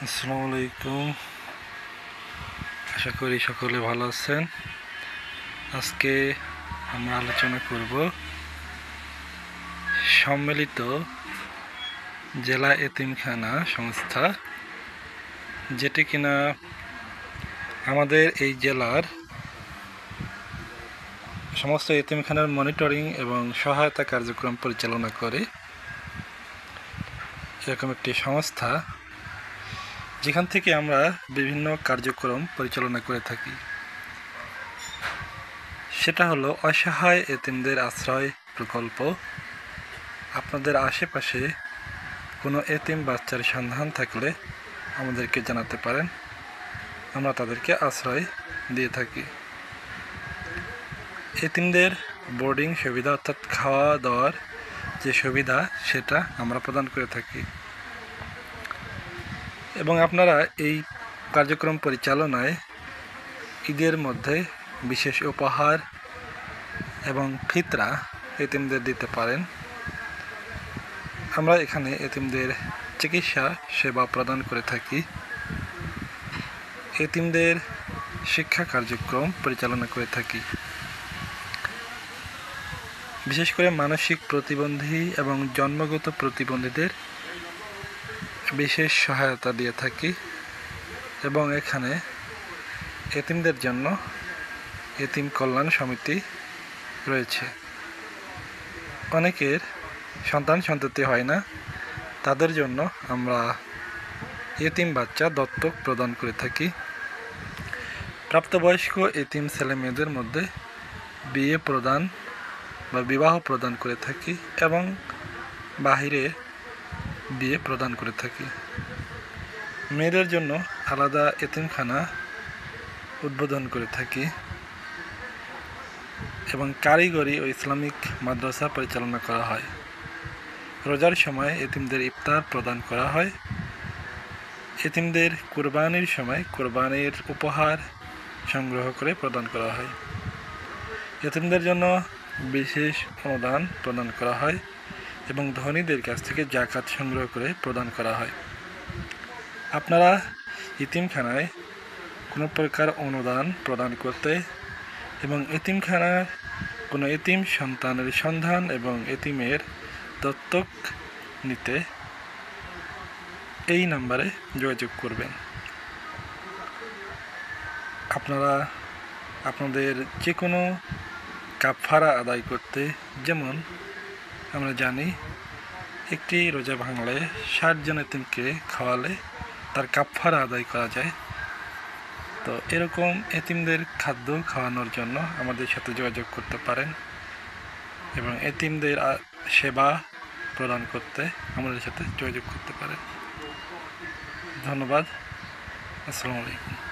আসসালামু আলাইকুম। আশা করি সকলে ভালো আছেন। আজকে আমরা আলোচনা করব সম্মিলিত জেলা এতিমখানা সংস্থা, যেটি কিনা আমাদের এই জেলার সমস্ত এতিমখানার মনিটরিং এবং সহায়তা কার্যক্রম পরিচালনা করে। এরকম একটি সংস্থা যেখান থেকে আমরা বিভিন্ন কার্যক্রম পরিচালনা করে থাকি। সেটা হলো অসহায় এতিমদের আশ্রয় প্রকল্প। আপনাদের আশেপাশে কোনো এতিম বাচ্চার সন্ধান থাকলে আমাদেরকে জানাতে পারেন, আমরা তাদেরকে আশ্রয় দিয়ে থাকি। এতিমদের বোর্ডিং সুবিধা অর্থাৎ খাওয়া দাওয়ার যে সুবিধা সেটা আমরা প্রদান করে থাকি। এবং আপনারা এই কার্যক্রম পরিচালনায় ঈদের মধ্যে বিশেষ উপহার এবং ফিতরা এতিমদের দিতে পারেন। আমরা এখানে এতিমদের চিকিৎসা সেবা প্রদান করে থাকি, এতিমদের শিক্ষা কার্যক্রম পরিচালনা করে থাকি। বিশেষ করে মানসিক প্রতিবন্ধী এবং জন্মগত প্রতিবন্ধীদের বিশেষ সহায়তা দিয়ে থাকি। এবং এখানে এতিমদের জন্য এতিম কল্যাণ সমিতি রয়েছে। অনেকের সন্ততি হয় না, তাদের জন্য আমরা এতিম বাচ্চা দত্তক প্রদান করে থাকি। প্রাপ্তবয়স্ক এতিম ছেলে মেয়েদের মধ্যে বিয়ে প্রদান বা বিবাহ প্রদান করে থাকি এবং বাহিরে বিয়ে প্রদান করে থাকি। মেয়েদের জন্য আলাদা এতিমখানা উদ্বোধন করে থাকি এবং কারিগরি ও ইসলামিক মাদ্রাসা পরিচালনা করা হয়। রোজার সময় এতিমদের ইফতার প্রদান করা হয়। এতিমদের কুরবানির সময় কুরবানির উপহার সংগ্রহ করে প্রদান করা হয়। এতিমদের জন্য বিশেষ অনুদান প্রদান করা হয় এবং ধনীদের কাছ থেকে জাকাত সংগ্রহ করে প্রদান করা হয়। আপনারা এতিমখানায় কোনো প্রকার অনুদান প্রদান করতে এবং এতিমখানার কোনো এতিম সন্তানের সন্ধান এবং এতিমের দত্তক নিতে এই নাম্বারে যোগাযোগ করবেন। আপনারা আপনাদের যে কোনো কাফারা আদায় করতে, যেমন আমরা জানি একটি রোজা ভাঙলে 60 জন এতিমকে খাওয়ালে তার কাফারা আদায় করা যায়। তো এরকম এতিমদের খাদ্য খাওয়ানোর জন্য আমাদের সাথে যোগাযোগ করতে পারেন এবং এতিমদের সেবা প্রদান করতে আমাদের সাথে যোগাযোগ করতে পারেন। ধন্যবাদ। আসসালামু আলাইকুম।